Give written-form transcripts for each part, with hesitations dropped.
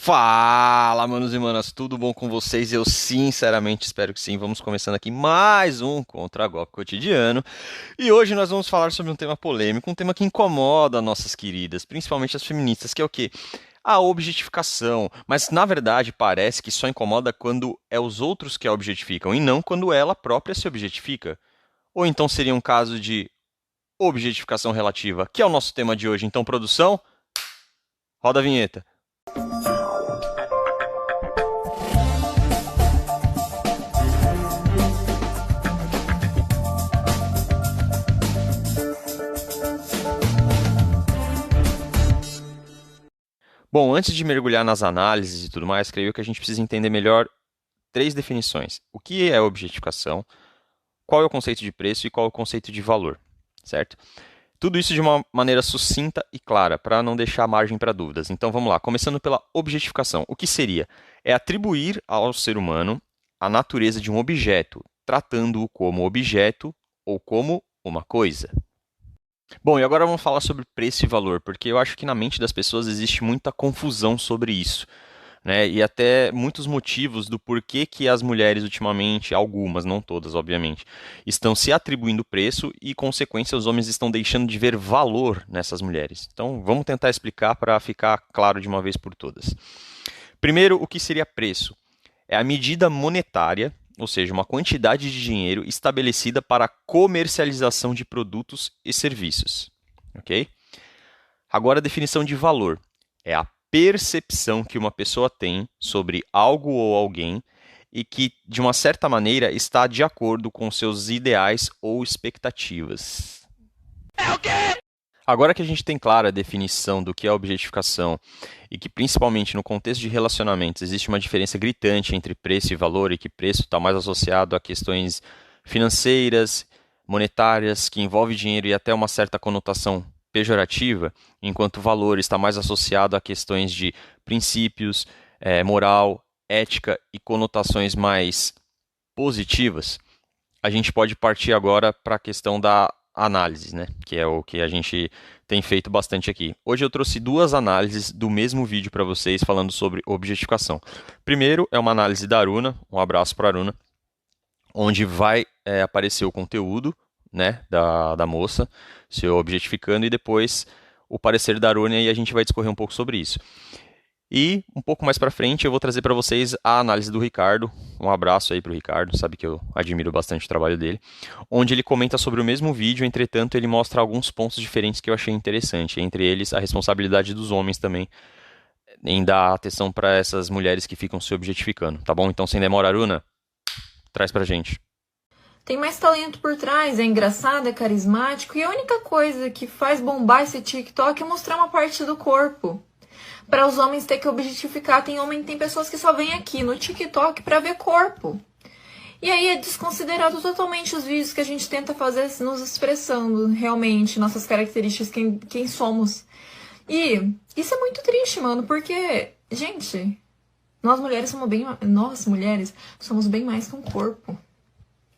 Fala, manos e manas, tudo bom com vocês? Eu sinceramente espero que sim. Vamos começando aqui mais um Contra-Golpe Cotidiano. E hoje nós vamos falar sobre um tema polêmico, um tema que incomoda nossas queridas, principalmente as feministas, que é o quê? A objetificação. Mas na verdade parece que só incomoda quando é os outros que a objetificam e não quando ela própria se objetifica. Ou então seria um caso de objetificação relativa, que é o nosso tema de hoje. Então, produção, roda a vinheta. Bom, antes de mergulhar nas análises e tudo mais, creio que a gente precisa entender melhor três definições. O que é objetificação, qual é o conceito de preço e qual é o conceito de valor, certo? Tudo isso de uma maneira sucinta e clara, para não deixar margem para dúvidas. Então vamos lá, começando pela objetificação. O que seria? É atribuir ao ser humano a natureza de um objeto, tratando-o como objeto ou como uma coisa. Bom, e agora vamos falar sobre preço e valor, porque eu acho que na mente das pessoas existe muita confusão sobre isso, né? E até muitos motivos do porquê que as mulheres ultimamente, algumas, não todas, obviamente, estão se atribuindo preço e, consequência, os homens estão deixando de ver valor nessas mulheres. Então, vamos tentar explicar para ficar claro de uma vez por todas. Primeiro, o que seria preço? É a medida monetária, ou seja, uma quantidade de dinheiro estabelecida para a comercialização de produtos e serviços. Ok? Agora, a definição de valor é a percepção que uma pessoa tem sobre algo ou alguém e que, de uma certa maneira, está de acordo com seus ideais ou expectativas. Agora que a gente tem clara a definição do que é objetificação e que, principalmente no contexto de relacionamentos, existe uma diferença gritante entre preço e valor e que preço está mais associado a questões financeiras, monetárias, que envolve dinheiro e até uma certa conotação pejorativa, enquanto valor está mais associado a questões de princípios, moral, ética e conotações mais positivas, a gente pode partir agora para a questão da análise, né? Que é o que a gente tem feito bastante aqui. Hoje eu trouxe duas análises do mesmo vídeo para vocês falando sobre objetificação. Primeiro é uma análise da Aruna, um abraço para a Aruna, onde vai aparecer o conteúdo, né, da moça se objetificando e depois o parecer da Aruna e a gente vai discorrer um pouco sobre isso. E um pouco mais para frente eu vou trazer para vocês a análise do Ricardo, um abraço aí para o Ricardo, sabe que eu admiro bastante o trabalho dele, onde ele comenta sobre o mesmo vídeo, entretanto ele mostra alguns pontos diferentes que eu achei interessante, entre eles a responsabilidade dos homens também, em dar atenção para essas mulheres que ficam se objetificando, tá bom? Então sem demora, Aruna, traz pra gente. Tem mais talento por trás, é engraçado, é carismático e a única coisa que faz bombar esse TikTok é mostrar uma parte do corpo. Para os homens ter que objetificar, tem pessoas que só vêm aqui no TikTok para ver corpo. E aí é desconsiderado totalmente os vídeos que a gente tenta fazer nos expressando realmente nossas características, quem somos. E isso é muito triste, mano, porque, gente, nós mulheres somos bem mais que um corpo.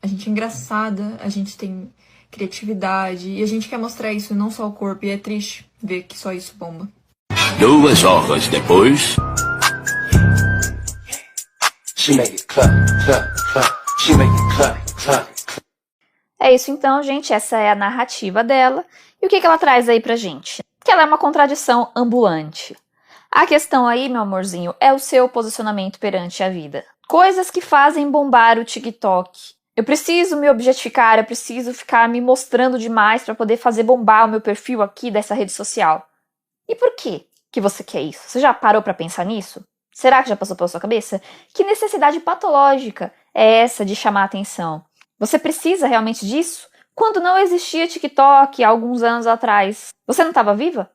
A gente é engraçada, a gente tem criatividade e a gente quer mostrar isso, não só o corpo. E é triste ver que só isso bomba. 2 horas depois. É isso então, gente. Essa é a narrativa dela. E o que ela traz aí pra gente? Que ela é uma contradição ambulante. A questão aí, meu amorzinho, é o seu posicionamento perante a vida. Coisas que fazem bombar o TikTok. Eu preciso me objetificar, eu preciso ficar me mostrando demais para poder fazer bombar o meu perfil aqui dessa rede social. E por quê que você quer isso? Você já parou para pensar nisso? Será que já passou pela sua cabeça? Que necessidade patológica é essa de chamar a atenção? Você precisa realmente disso? Quando não existia TikTok há alguns anos atrás, você não estava viva?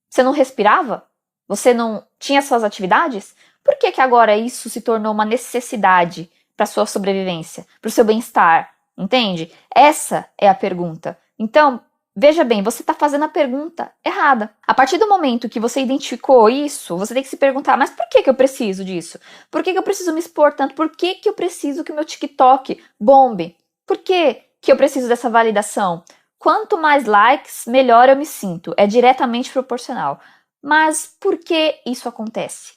Você não respirava? Você não tinha suas atividades? Por que agora isso se tornou uma necessidade para sua sobrevivência, para o seu bem-estar? Entende? Essa é a pergunta. Então, veja bem, você está fazendo a pergunta errada. A partir do momento que você identificou isso, você tem que se perguntar, mas por que eu preciso disso? Por que eu preciso me expor tanto? Por que eu preciso que o meu TikTok bombe? Por que eu preciso dessa validação? Quanto mais likes, melhor eu me sinto. É diretamente proporcional. Mas por que isso acontece?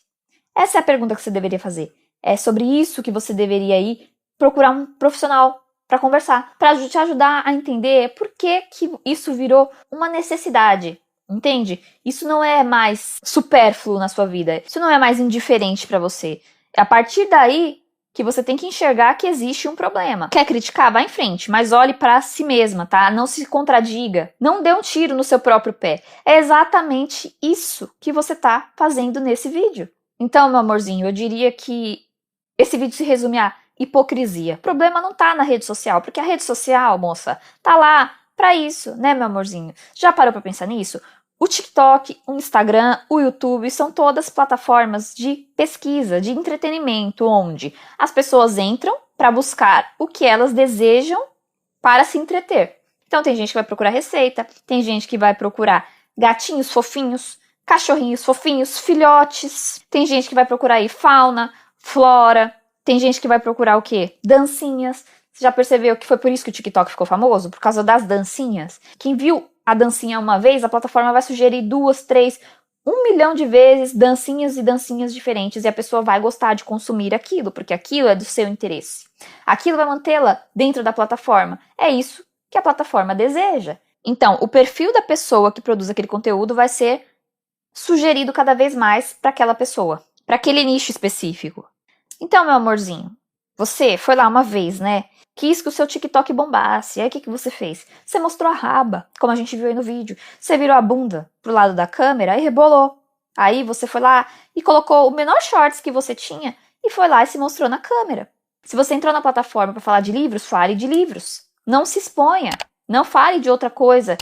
Essa é a pergunta que você deveria fazer. É sobre isso que você deveria ir procurar um profissional para conversar, para te ajudar a entender por que isso virou uma necessidade. Entende? Isso não é mais supérfluo na sua vida. Isso não é mais indiferente para você. É a partir daí que você tem que enxergar que existe um problema. Quer criticar? Vá em frente, mas olhe para si mesma, tá? Não se contradiga. Não dê um tiro no seu próprio pé. É exatamente isso que você tá fazendo nesse vídeo. Então, meu amorzinho, eu diria que esse vídeo se resume a hipocrisia. O problema não tá na rede social, porque a rede social, moça, tá lá pra isso, né, meu amorzinho? Já parou pra pensar nisso? O TikTok, o Instagram, o YouTube são todas plataformas de pesquisa, de entretenimento, onde as pessoas entram para buscar o que elas desejam para se entreter. Então tem gente que vai procurar receita, tem gente que vai procurar gatinhos fofinhos, cachorrinhos fofinhos, filhotes, tem gente que vai procurar aí fauna, flora, tem gente que vai procurar o quê? Dancinhas. Você já percebeu que foi por isso que o TikTok ficou famoso? Por causa das dancinhas? Quem viu a dancinha uma vez, a plataforma vai sugerir 2, 3, 1 milhão de vezes dancinhas e dancinhas diferentes e a pessoa vai gostar de consumir aquilo, porque aquilo é do seu interesse. Aquilo vai mantê-la dentro da plataforma. É isso que a plataforma deseja. Então, o perfil da pessoa que produz aquele conteúdo vai ser sugerido cada vez mais para aquela pessoa, para aquele nicho específico. Então, meu amorzinho, você foi lá uma vez, né? Quis que o seu TikTok bombasse. Aí o que você fez? Você mostrou a raba, como a gente viu aí no vídeo. Você virou a bunda pro lado da câmera e rebolou. Aí você foi lá e colocou o menor shorts que você tinha e foi lá e se mostrou na câmera. Se você entrou na plataforma para falar de livros, fale de livros. Não se exponha. Não fale de outra coisa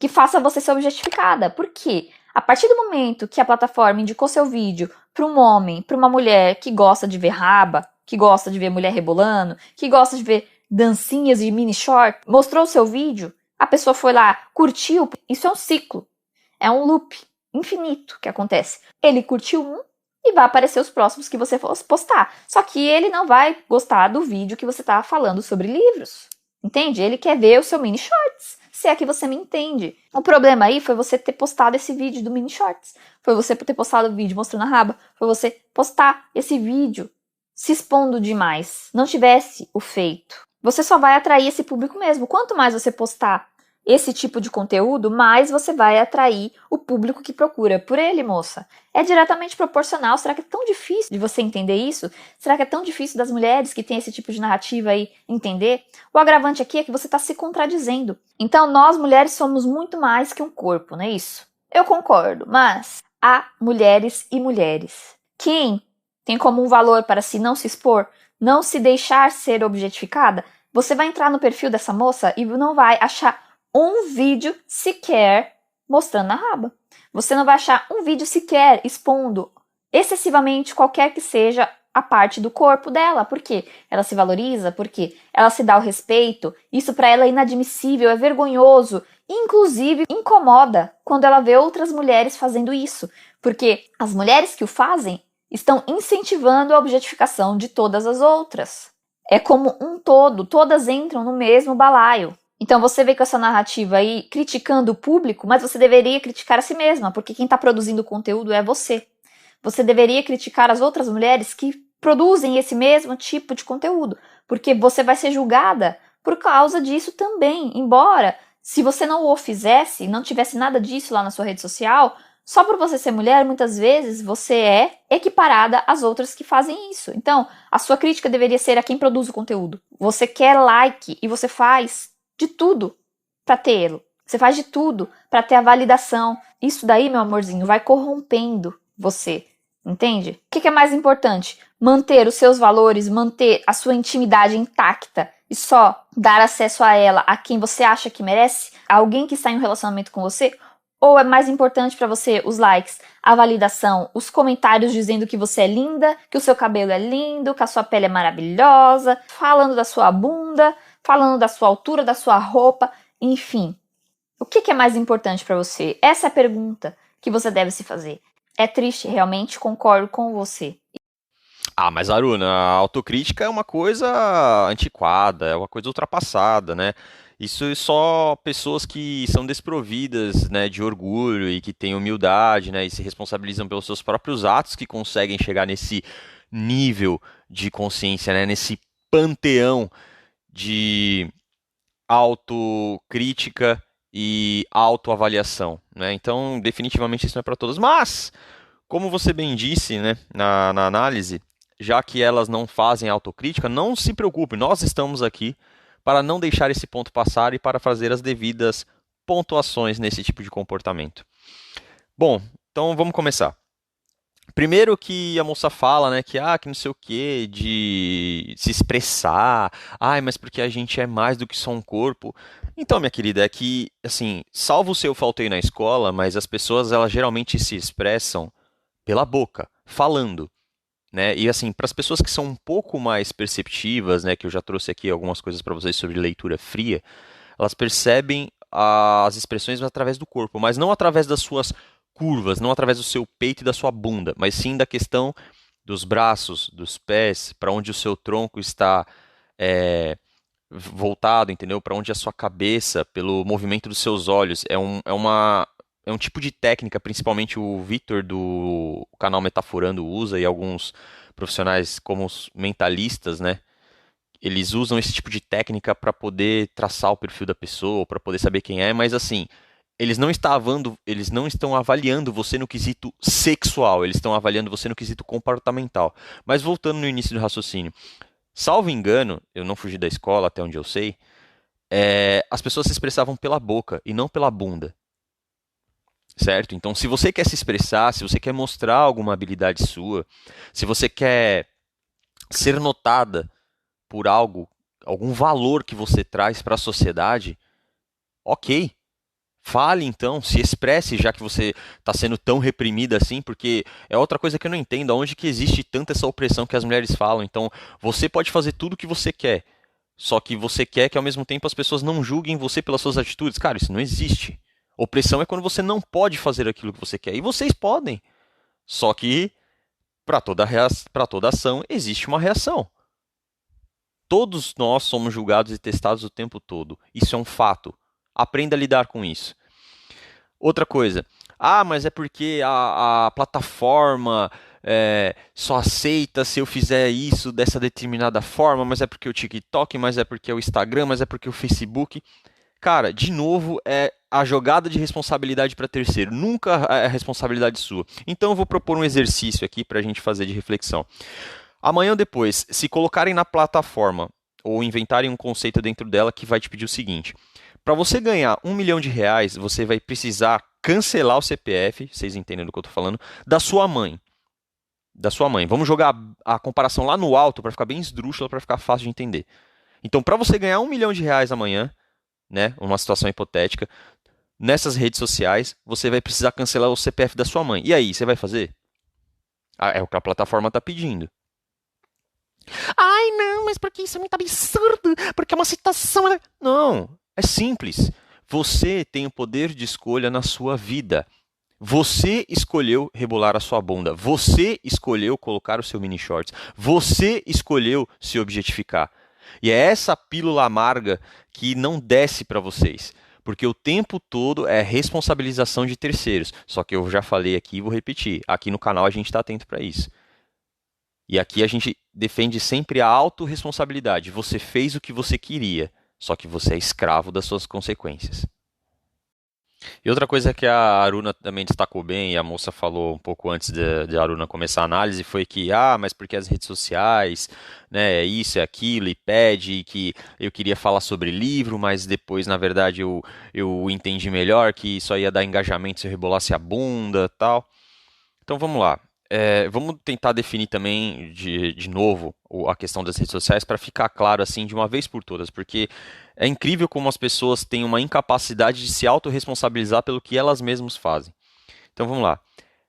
que faça você ser objetificada. Por quê? A partir do momento que a plataforma indicou seu vídeo para um homem, para uma mulher que gosta de ver raba, que gosta de ver mulher rebolando, que gosta de ver dancinhas e mini short, mostrou o seu vídeo, a pessoa foi lá, curtiu, isso é um ciclo, é um loop infinito que acontece. Ele curtiu um e vai aparecer os próximos que você for postar. Só que ele não vai gostar do vídeo que você tá falando sobre livros, entende? Ele quer ver o seu mini shorts, se é que você me entende. O problema aí foi você ter postado esse vídeo do mini shorts, foi você ter postado o vídeo mostrando a raba, foi você postar esse vídeo se expondo demais, não tivesse o feito. Você só vai atrair esse público mesmo. Quanto mais você postar esse tipo de conteúdo, mais você vai atrair o público que procura por ele, moça. É diretamente proporcional. Será que é tão difícil de você entender isso? Será que é tão difícil das mulheres que têm esse tipo de narrativa aí entender? O agravante aqui é que você está se contradizendo. Então, nós mulheres somos muito mais que um corpo, não é isso? Eu concordo, mas há mulheres e mulheres. Quem tem como um valor para si não se expor, não se deixar ser objetificada, você vai entrar no perfil dessa moça e não vai achar um vídeo sequer mostrando a raba. Você não vai achar um vídeo sequer expondo excessivamente qualquer que seja a parte do corpo dela. Por quê? Ela se valoriza, porque ela se dá o respeito. Isso para ela é inadmissível, é vergonhoso. Inclusive, incomoda quando ela vê outras mulheres fazendo isso. Porque as mulheres que o fazem estão incentivando a objetificação de todas as outras. É como um todo, todas entram no mesmo balaio. Então você vem com essa narrativa aí criticando o público, mas você deveria criticar a si mesma, porque quem está produzindo o conteúdo é você. Você deveria criticar as outras mulheres que produzem esse mesmo tipo de conteúdo, porque você vai ser julgada por causa disso também. Embora, se você não o fizesse, não tivesse nada disso lá na sua rede social, só por você ser mulher, muitas vezes você é equiparada às outras que fazem isso. Então, a sua crítica deveria ser a quem produz o conteúdo. Você quer like e você faz de tudo para tê-lo. Você faz de tudo para ter a validação. Isso daí, meu amorzinho, vai corrompendo você. Entende? O que é mais importante? Manter os seus valores, manter a sua intimidade intacta e só dar acesso a ela a quem você acha que merece? Alguém que está em um relacionamento com você? Ou é mais importante para você os likes, a validação, os comentários dizendo que você é linda, que o seu cabelo é lindo, que a sua pele é maravilhosa, falando da sua bunda, falando da sua altura, da sua roupa, enfim. O que é mais importante para você? Essa é a pergunta que você deve se fazer. É triste, realmente concordo com você. Ah, mas Aruna, a autocrítica é uma coisa antiquada, é uma coisa ultrapassada, né? Isso é só pessoas que são desprovidas, né, de orgulho e que têm humildade, né, e se responsabilizam pelos seus próprios atos que conseguem chegar nesse nível de consciência, né, nesse panteão de autocrítica e autoavaliação, né? Então, definitivamente isso não é para todos. Mas, como você bem disse, né, na análise, já que elas não fazem autocrítica, não se preocupe, nós estamos aqui para não deixar esse ponto passar e para fazer as devidas pontuações nesse tipo de comportamento. Bom, então vamos começar. Primeiro que a moça fala, né, que não sei o que, de se expressar, mas porque a gente é mais do que só um corpo. Então, minha querida, é que, assim, salvo o seu faltei na escola, mas as pessoas, elas geralmente se expressam pela boca, falando, né? E, assim, para as pessoas que são um pouco mais perceptivas, né, que eu já trouxe aqui algumas coisas para vocês sobre leitura fria, elas percebem as expressões através do corpo, mas não através das suas curvas, não através do seu peito e da sua bunda, mas sim da questão dos braços, dos pés, para onde o seu tronco está voltado, entendeu? Para onde a sua cabeça, pelo movimento dos seus olhos. É um tipo de técnica, principalmente o Vitor do canal Metaforando usa e alguns profissionais como os mentalistas, né? Eles usam esse tipo de técnica para poder traçar o perfil da pessoa, para poder saber quem é, mas assim, eles não estão avaliando você no quesito sexual, eles estão avaliando você no quesito comportamental. Mas voltando no início do raciocínio, salvo engano, eu não fugi da escola até onde eu sei, as pessoas se expressavam pela boca e não pela bunda. Certo? Então, se você quer se expressar, se você quer mostrar alguma habilidade sua, se você quer ser notada por algum valor que você traz para a sociedade, ok. Fale então, se expresse, já que você está sendo tão reprimida assim, porque é outra coisa que eu não entendo, aonde que existe tanta essa opressão que as mulheres falam. Então, você pode fazer tudo o que você quer, só que você quer que ao mesmo tempo as pessoas não julguem você pelas suas atitudes. Cara, isso não existe. Opressão é quando você não pode fazer aquilo que você quer, e vocês podem. Só que, para toda ação, existe uma reação. Todos nós somos julgados e testados o tempo todo. Isso é um fato. Aprenda a lidar com isso. Outra coisa. Mas é porque a plataforma só aceita se eu fizer isso dessa determinada forma, mas é porque o TikTok, mas é porque o Instagram, mas é porque o Facebook. Cara, de novo, é a jogada de responsabilidade para terceiro. Nunca é responsabilidade sua. Então eu vou propor um exercício aqui para a gente fazer de reflexão. Amanhã ou depois, se colocarem na plataforma ou inventarem um conceito dentro dela que vai te pedir o seguinte: para você ganhar R$1 milhão, você vai precisar cancelar o CPF, vocês entendem do que eu estou falando, da sua mãe. Da sua mãe. Vamos jogar a comparação lá no alto para ficar bem esdrúxula, para ficar fácil de entender. Então, para você ganhar R$1 milhão amanhã, né, uma situação hipotética, nessas redes sociais, você vai precisar cancelar o CPF da sua mãe. E aí, você vai fazer? É o que a plataforma está pedindo. Não, mas porque isso é muito absurdo, porque é uma situação... Não, é simples. Você tem o poder de escolha na sua vida. Você escolheu rebolar a sua bunda. Você escolheu colocar o seu mini shorts. Você escolheu se objetificar. E é essa pílula amarga que não desce para vocês. Porque o tempo todo é responsabilização de terceiros. Só que eu já falei aqui e vou repetir. Aqui no canal a gente está atento para isso. E aqui a gente defende sempre a autorresponsabilidade. Você fez o que você queria, só que você é escravo das suas consequências. E outra coisa que a Aruna também destacou bem, e a moça falou um pouco antes de a Aruna começar a análise, foi que, mas porque as redes sociais, né, é isso, é aquilo, e pede que eu queria falar sobre livro, mas depois, na verdade, eu entendi melhor que só ia dar engajamento se eu rebolasse a bunda e tal. Então vamos lá. Vamos tentar definir também de novo a questão das redes sociais para ficar claro assim de uma vez por todas, porque é incrível como as pessoas têm uma incapacidade de se autorresponsabilizar pelo que elas mesmas fazem. Então vamos lá.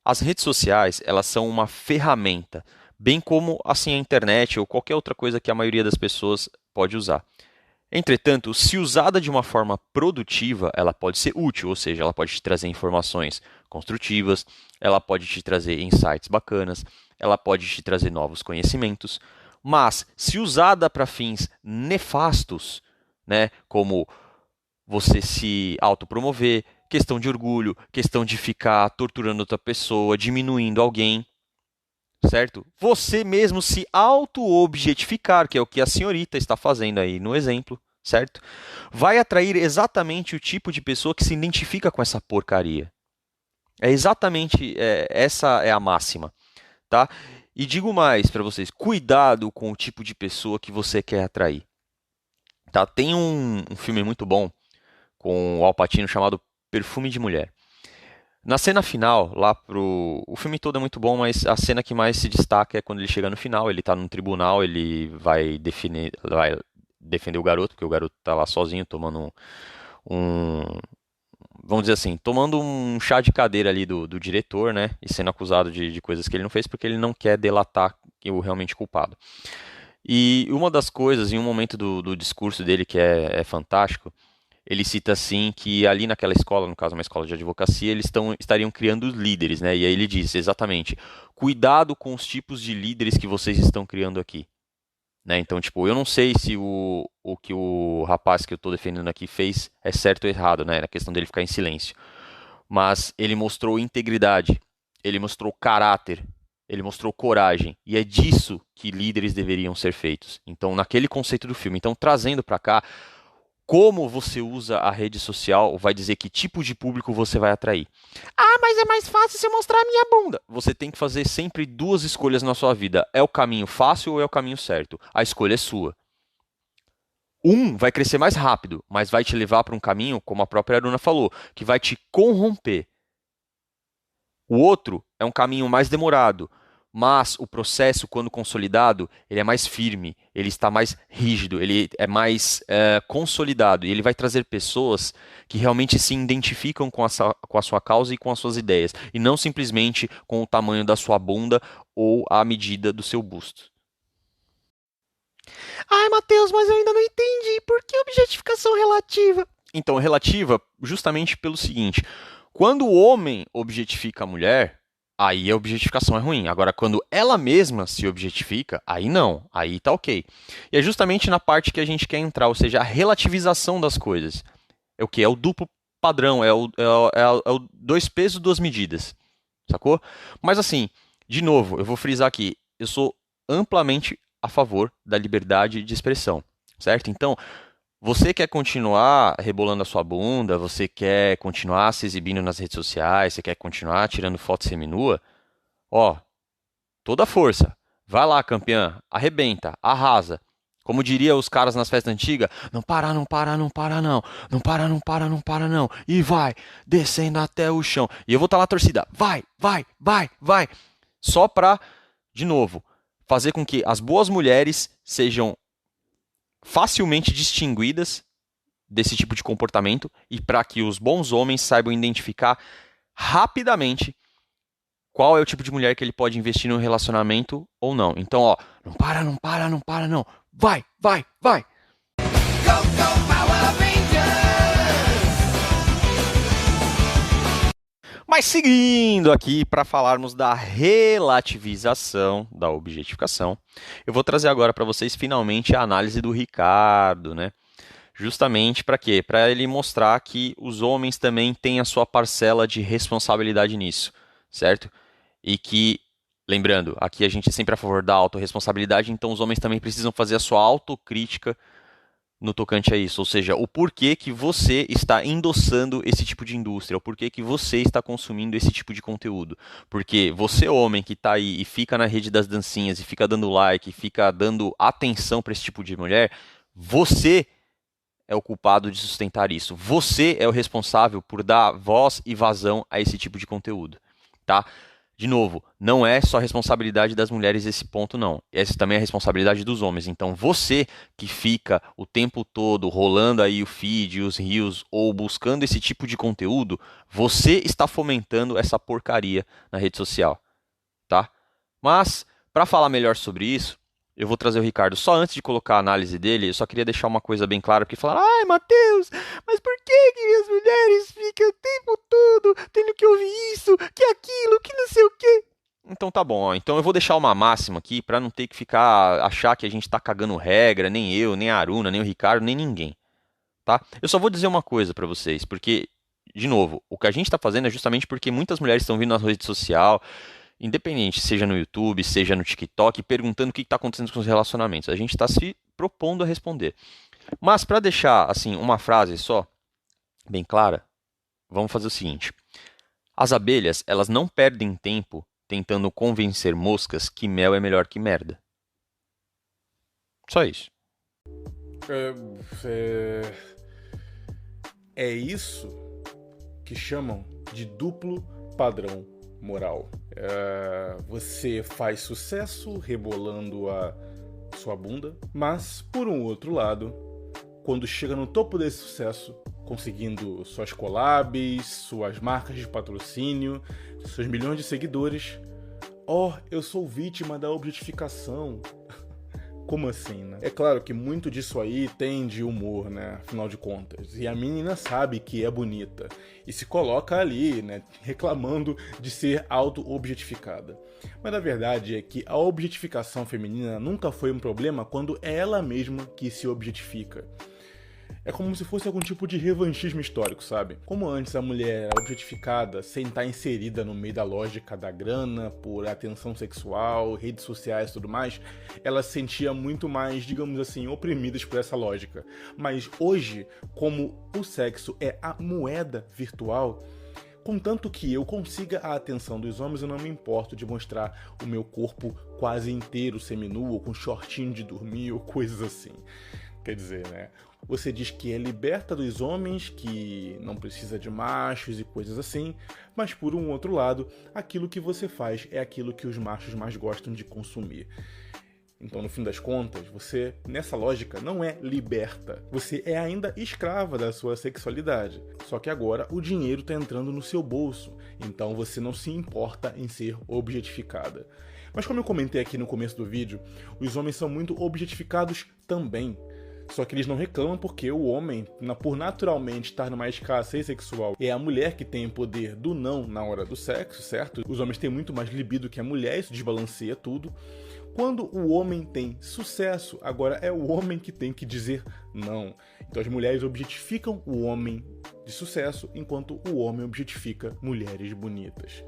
As redes sociais, elas são uma ferramenta, bem como assim a internet ou qualquer outra coisa que a maioria das pessoas pode usar. Entretanto, se usada de uma forma produtiva, ela pode ser útil, ou seja, ela pode te trazer informações construtivas, ela pode te trazer insights bacanas, ela pode te trazer novos conhecimentos, mas se usada para fins nefastos, né, como você se autopromover, questão de orgulho, questão de ficar torturando outra pessoa, diminuindo alguém, certo? Você mesmo se auto-objetificar, que é o que a senhorita está fazendo aí no exemplo, certo? Vai atrair exatamente o tipo de pessoa que se identifica com essa porcaria. É exatamente essa é a máxima, tá? E digo mais para vocês, cuidado com o tipo de pessoa que você quer atrair. Tá? Tem um filme muito bom com o Al Pacino chamado Perfume de Mulher. Na cena final, o filme todo é muito bom, mas a cena que mais se destaca é quando ele chega no final, ele está num tribunal, ele vai defender o garoto, porque o garoto está lá sozinho tomando vamos dizer assim, tomando um chá de cadeira ali do diretor, né? E sendo acusado de coisas que ele não fez porque ele não quer delatar o realmente culpado. E uma das coisas, em um momento do discurso dele que é fantástico, ele cita assim que ali naquela escola, no caso uma escola de advocacia, eles estariam criando líderes, né? E aí ele diz exatamente, cuidado com os tipos de líderes que vocês estão criando aqui. Né? Então, tipo, eu não sei se o que o rapaz que eu estou defendendo aqui fez é certo ou errado, né? Na questão dele ficar em silêncio. Mas ele mostrou integridade, ele mostrou caráter, ele mostrou coragem. E é disso que líderes deveriam ser feitos. Então, naquele conceito do filme. Então, trazendo para cá, como você usa a rede social vai dizer que tipo de público você vai atrair. Ah, mas é mais fácil se eu mostrar a minha bunda. Você tem que fazer sempre duas escolhas na sua vida. É o caminho fácil ou é o caminho certo? A escolha é sua. Um vai crescer mais rápido, mas vai te levar para um caminho, como a própria Aruna falou, que vai te corromper. O outro é um caminho mais demorado, mas o processo, quando consolidado, ele é mais firme, ele está mais rígido, ele é mais consolidado e ele vai trazer pessoas que realmente se identificam com a sua causa e com as suas ideias, e não simplesmente com o tamanho da sua bunda ou a medida do seu busto. Ai, Matheus, mas eu ainda não entendi. Por que objetificação relativa? Então, relativa justamente pelo seguinte, quando o homem objetifica a mulher, aí a objetificação é ruim. Agora, quando ela mesma se objetifica, aí não, aí tá ok. E é justamente na parte que a gente quer entrar, ou seja, a relativização das coisas. É o que? É o duplo padrão, é o dois pesos, duas medidas. Sacou? Mas assim, de novo, eu vou frisar aqui, eu sou amplamente a favor da liberdade de expressão, certo? Então, você quer continuar rebolando a sua bunda, você quer continuar se exibindo nas redes sociais, você quer continuar tirando foto seminua, ó, toda a força. Vai lá, campeã, arrebenta, arrasa. Como diria os caras nas festas antigas, não para, não para, não para não. Não para, não para, não para não. E vai, descendo até o chão. E eu vou estar lá torcida, vai, vai, vai, vai. Só pra, de novo, fazer com que as boas mulheres sejam facilmente distinguidas desse tipo de comportamento e para que os bons homens saibam identificar rapidamente qual é o tipo de mulher que ele pode investir no relacionamento ou não. Então, ó, não para, não para, não para, não. Vai, vai, vai. Go, go, Power Rangers! Mas seguindo aqui para falarmos da relativização da objetificação, eu vou trazer agora para vocês finalmente a análise do Ricardo, né? Justamente para quê? Para ele mostrar que os homens também têm a sua parcela de responsabilidade nisso, certo? E que, lembrando, aqui a gente é sempre a favor da autorresponsabilidade, então os homens também precisam fazer a sua autocrítica no tocante a isso, ou seja, o porquê que você está endossando esse tipo de indústria, o porquê que você está consumindo esse tipo de conteúdo. Porque você, homem, que está aí e fica na rede das dancinhas, e fica dando like, e fica dando atenção para esse tipo de mulher, você é o culpado de sustentar isso. Você é o responsável por dar voz e vazão a esse tipo de conteúdo, tá? De novo, não é só responsabilidade das mulheres esse ponto, não. Essa também é a responsabilidade dos homens. Então, você que fica o tempo todo rolando aí o feed, os reels, ou buscando esse tipo de conteúdo, você está fomentando essa porcaria na rede social, tá? Mas, para falar melhor sobre isso, eu vou trazer o Ricardo. Só antes de colocar a análise dele, eu só queria deixar uma coisa bem clara, porque falaram, ai, Matheus, mas por que as mulheres ficam o tempo todo tendo que ouvir isso, que aquilo, que não sei o quê? Então tá bom, ó. Então eu vou deixar uma máxima aqui para não ter que achar que a gente tá cagando regra, nem eu, nem a Aruna, nem o Ricardo, nem ninguém. tá? Eu só vou dizer uma coisa pra vocês, porque, de novo, o que a gente tá fazendo é justamente porque muitas mulheres estão vindo na rede social, independente, seja no YouTube, seja no TikTok, perguntando o que está acontecendo com os relacionamentos. A gente está se propondo a responder. Mas para deixar assim uma frase só bem clara, vamos fazer o seguinte: as abelhas, elas não perdem tempo tentando convencer moscas que mel é melhor que merda. Só isso. É isso que chamam de duplo padrão moral. Você faz sucesso rebolando a sua bunda, mas, por um outro lado, quando chega no topo desse sucesso, conseguindo suas collabs, suas marcas de patrocínio, seus milhões de seguidores, eu sou vítima da objetificação. Como assim, né? É claro que muito disso aí tem de humor, né? Afinal de contas. E a menina sabe que é bonita. E se coloca ali, né? Reclamando de ser auto-objetificada. Mas a verdade é que a objetificação feminina nunca foi um problema quando é ela mesma que se objetifica. É como se fosse algum tipo de revanchismo histórico, sabe? Como antes a mulher era objetificada sem estar inserida no meio da lógica da grana, por atenção sexual, redes sociais e tudo mais, ela se sentia muito mais, digamos assim, oprimidas por essa lógica. Mas hoje, como o sexo é a moeda virtual, contanto que eu consiga a atenção dos homens, eu não me importo de mostrar o meu corpo quase inteiro seminu, ou com shortinho de dormir, ou coisas assim. Quer dizer, né? Você diz que é liberta dos homens, que não precisa de machos e coisas assim, mas por um outro lado, aquilo que você faz é aquilo que os machos mais gostam de consumir. Então, no fim das contas, você, nessa lógica, não é liberta. Você é ainda escrava da sua sexualidade. Só que agora o dinheiro está entrando no seu bolso, então você não se importa em ser objetificada. Mas como eu comentei aqui no começo do vídeo, os homens são muito objetificados também. Só que eles não reclamam porque o homem, por naturalmente estar numa escassez sexual, é a mulher que tem o poder do não na hora do sexo, certo? Os homens têm muito mais libido que a mulher, isso desbalanceia tudo. Quando o homem tem sucesso, agora é o homem que tem que dizer não. Então as mulheres objetificam o homem de sucesso, enquanto o homem objetifica mulheres bonitas.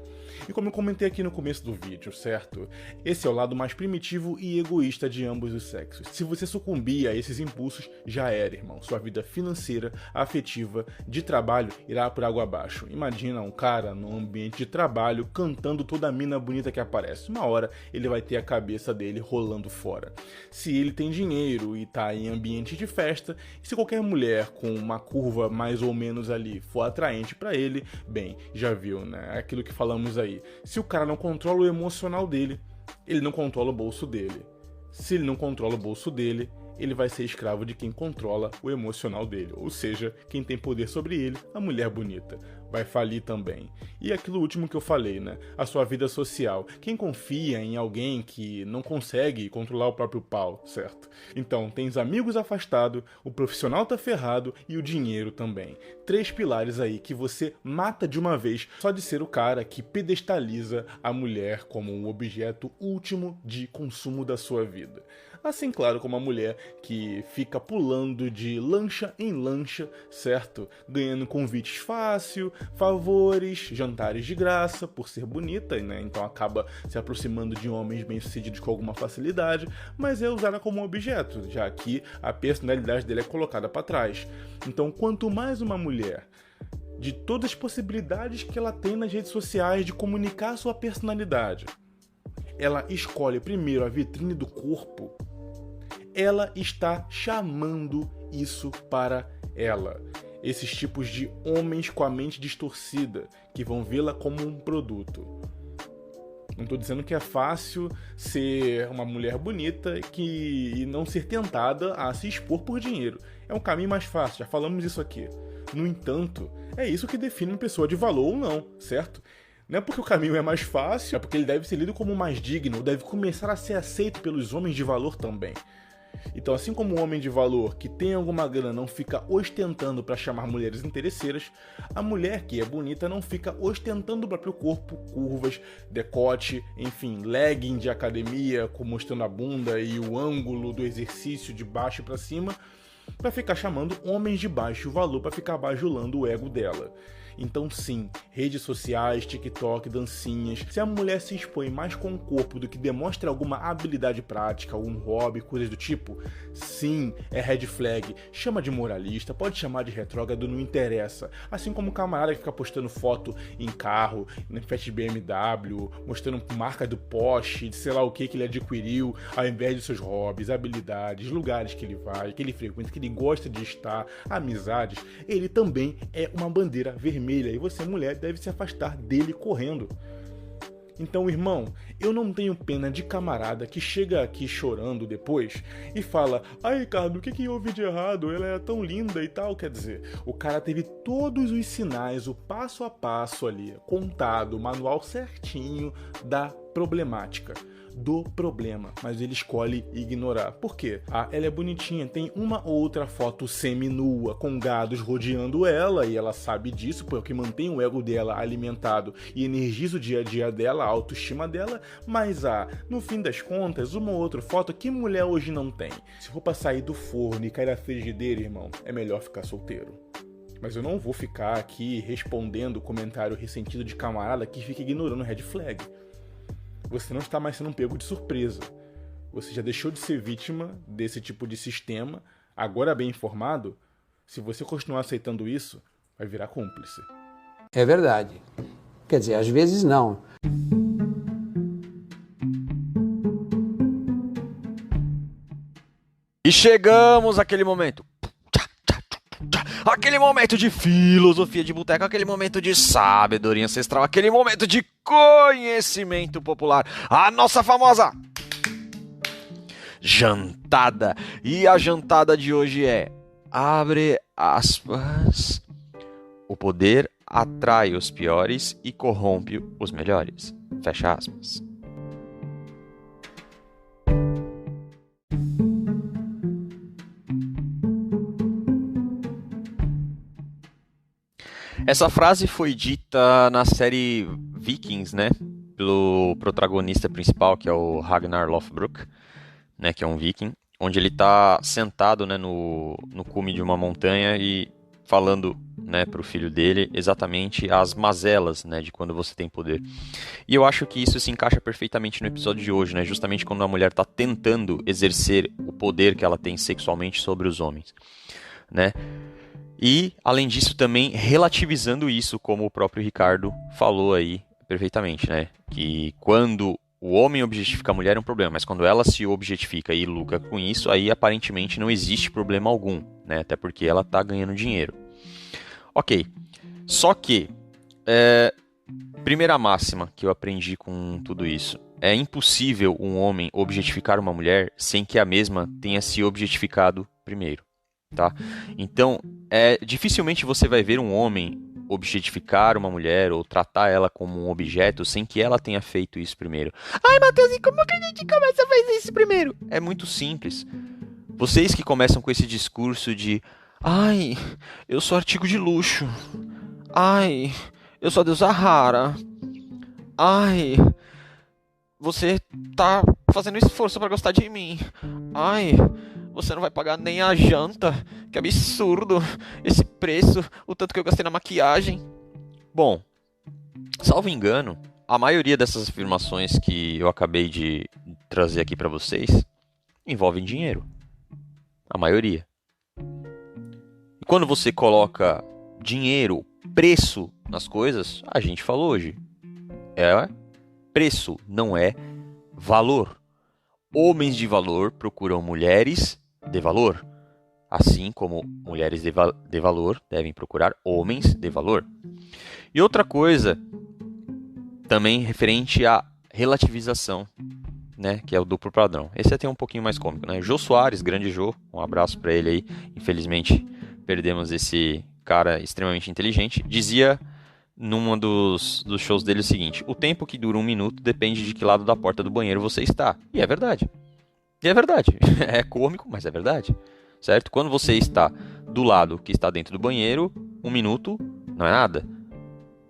E como eu comentei aqui no começo do vídeo, certo? Esse é o lado mais primitivo e egoísta de ambos os sexos. Se você sucumbir a esses impulsos, já era, irmão. Sua vida financeira, afetiva, de trabalho irá por água abaixo. Imagina um cara num ambiente de trabalho cantando toda a mina bonita que aparece. Uma hora ele vai ter a cabeça dele rolando fora. Se ele tem dinheiro e tá em ambiente de festa, e se qualquer mulher com uma curva mais ou menos ali for atraente pra ele, bem, já viu, né? Aquilo que falamos aí. Se o cara não controla o emocional dele, ele não controla o bolso dele. Se ele não controla o bolso dele, ele vai ser escravo de quem controla o emocional dele. Ou seja, quem tem poder sobre ele, a mulher bonita. Vai falir também. E aquilo último que eu falei, né? A sua vida social. Quem confia em alguém que não consegue controlar o próprio pau, certo? Então, tem os amigos afastados, o profissional tá ferrado e o dinheiro também. 3 pilares aí que você mata de uma vez só de ser o cara que pedestaliza a mulher como um objeto último de consumo da sua vida. Assim, claro, como a mulher que fica pulando de lancha em lancha, certo? Ganhando convites fácil, favores, jantares de graça, por ser bonita, né? Então acaba se aproximando de homens bem-sucedidos com alguma facilidade, mas é usada como objeto, já que a personalidade dele é colocada para trás. Então, quanto mais uma mulher, de todas as possibilidades que ela tem nas redes sociais de comunicar sua personalidade, ela escolhe primeiro a vitrine do corpo, ela está chamando isso para ela. Esses tipos de homens com a mente distorcida, que vão vê-la como um produto. Não estou dizendo que é fácil ser uma mulher bonita e não ser tentada a se expor por dinheiro. É um caminho mais fácil, já falamos isso aqui. No entanto, é isso que define uma pessoa de valor ou não, certo? Não é porque o caminho é mais fácil, é porque ele deve ser lido como mais digno, deve começar a ser aceito pelos homens de valor também. Então, assim como o homem de valor que tem alguma grana não fica ostentando para chamar mulheres interesseiras, a mulher que é bonita não fica ostentando o próprio corpo, curvas, decote, enfim, legging de academia mostrando a bunda e o ângulo do exercício de baixo para cima, para ficar chamando homens de baixo valor, para ficar bajulando o ego dela. Então sim, redes sociais, TikTok, dancinhas, se a mulher se expõe mais com o corpo do que demonstra alguma habilidade prática, algum hobby, coisas do tipo, sim, é red flag. Chama de moralista, pode chamar de retrógrado, não interessa. Assim como o camarada que fica postando foto em carro, em Fiat BMW, mostrando marca do Porsche, de sei lá o que ele adquiriu, ao invés de seus hobbies, habilidades, lugares que ele vai, que ele frequenta, que ele gosta de estar, amizades, ele também é uma bandeira vermelha. E você, mulher, deve se afastar dele correndo. Então, irmão, eu não tenho pena de camarada que chega aqui chorando depois e fala: ai, Ricardo, o que houve de errado? Ela é tão linda e tal. Quer dizer, o cara teve todos os sinais, o passo a passo ali, contado, o manual certinho da problemática, do problema, mas ele escolhe ignorar. Por quê? Ela é bonitinha, tem uma ou outra foto semi-nua com gados rodeando ela e ela sabe disso, porque mantém o ego dela alimentado e energiza o dia a dia dela, a autoestima dela, mas no fim das contas, uma ou outra foto que mulher hoje não tem. Se for pra sair do forno e cair na frigideira, irmão, é melhor ficar solteiro. Mas eu não vou ficar aqui respondendo comentário ressentido de camarada que fica ignorando red flag. Você não está mais sendo pego de surpresa. Você já deixou de ser vítima desse tipo de sistema. Agora bem informado, se você continuar aceitando isso, vai virar cúmplice. É verdade. Quer dizer, às vezes não. E chegamos àquele momento. Aquele momento de filosofia de boteco, aquele momento de sabedoria ancestral, aquele momento de conhecimento popular. A nossa famosa jantada. E a jantada de hoje é, abre aspas, o poder atrai os piores e corrompe os melhores. Fecha aspas. Essa frase foi dita na série Vikings, né? Pelo protagonista principal, que é o Ragnar Lothbrok, né? Que é um viking, onde ele está sentado, né, no cume de uma montanha e falando, né, para o filho dele exatamente as mazelas, né, de quando você tem poder. E eu acho que isso se encaixa perfeitamente no episódio de hoje, né? Justamente quando a mulher está tentando exercer o poder que ela tem sexualmente sobre os homens, né? E, além disso, também relativizando isso, como o próprio Ricardo falou aí perfeitamente, né? Que quando o homem objetifica a mulher é um problema, mas quando ela se objetifica e lucra com isso, aí aparentemente não existe problema algum, né? Até porque ela tá ganhando dinheiro. Ok, só que, primeira máxima que eu aprendi com tudo isso, é impossível um homem objetificar uma mulher sem que a mesma tenha se objetificado primeiro. Tá? Então, dificilmente você vai ver um homem objetificar uma mulher ou tratar ela como um objeto sem que ela tenha feito isso primeiro. Ai, Matheus, e como que a gente começa a fazer isso primeiro? É muito simples. Vocês que começam com esse discurso de ai, eu sou artigo de luxo. Ai, eu sou a deusa rara. Ai, você tá fazendo esforço pra gostar de mim. Ai, você não vai pagar nem a janta. Que absurdo esse preço, o tanto que eu gastei na maquiagem. Bom, salvo engano, a maioria dessas afirmações que eu acabei de trazer aqui pra vocês envolvem dinheiro. A maioria. E quando você coloca dinheiro, preço nas coisas, a gente falou hoje, é preço, não é valor. Homens de valor procuram mulheres de valor, assim como mulheres de valor devem procurar homens de valor. E outra coisa, também referente à relativização, né, que é o duplo padrão. Esse é até um pouquinho mais cômico, né? Jô Soares, grande Jô, um abraço para ele aí. Infelizmente, perdemos esse cara extremamente inteligente. Dizia num dos shows dele o seguinte: o tempo que dura 1 minuto depende de que lado da porta do banheiro você está. E é verdade. E é verdade. É cômico, mas é verdade. Certo? Quando você está do lado que está dentro do banheiro, 1 minuto não é nada.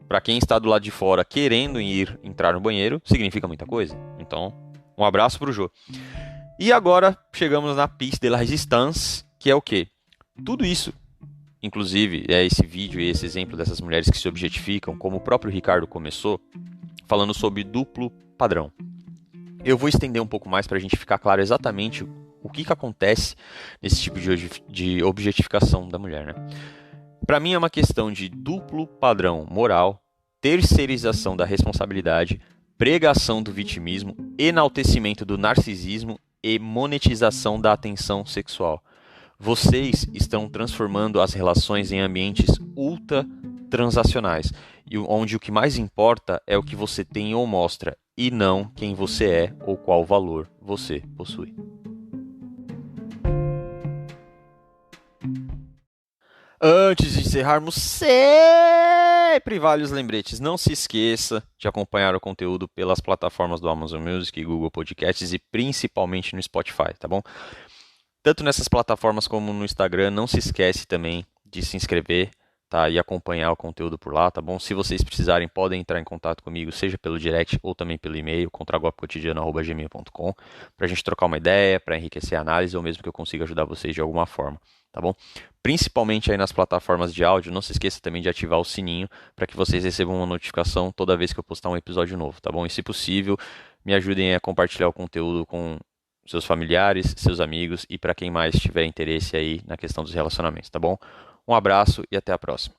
Para quem está do lado de fora querendo entrar no banheiro, significa muita coisa. Então, um abraço pro Jô. E agora chegamos na piste de la résistance, que é o quê? Tudo isso, inclusive, é esse vídeo e esse exemplo dessas mulheres que se objetificam, como o próprio Ricardo começou, falando sobre duplo padrão. Eu vou estender um pouco mais para a gente ficar claro exatamente o que acontece nesse tipo de objetificação da mulher, né? Para mim é uma questão de duplo padrão moral, terceirização da responsabilidade, pregação do vitimismo, enaltecimento do narcisismo e monetização da atenção sexual. Vocês estão transformando as relações em ambientes ultra transacionais, onde o que mais importa é o que você tem ou mostra, e não quem você é ou qual valor você possui. Antes de encerrarmos, sempre vários lembretes. Não se esqueça de acompanhar o conteúdo pelas plataformas do Amazon Music, Google Podcasts e principalmente no Spotify, tá bom? Tanto nessas plataformas como no Instagram, não se esquece também de se inscrever, tá? E acompanhar o conteúdo por lá, tá bom? Se vocês precisarem, podem entrar em contato comigo, seja pelo direct ou também pelo e-mail, contragolpecotidiano@gmail.com, pra gente trocar uma ideia, para enriquecer a análise ou mesmo que eu consiga ajudar vocês de alguma forma, tá bom? Principalmente aí nas plataformas de áudio, não se esqueça também de ativar o sininho para que vocês recebam uma notificação toda vez que eu postar um episódio novo, tá bom? E se possível, me ajudem a compartilhar o conteúdo com seus familiares, seus amigos e para quem mais tiver interesse aí na questão dos relacionamentos, tá bom? Um abraço e até a próxima.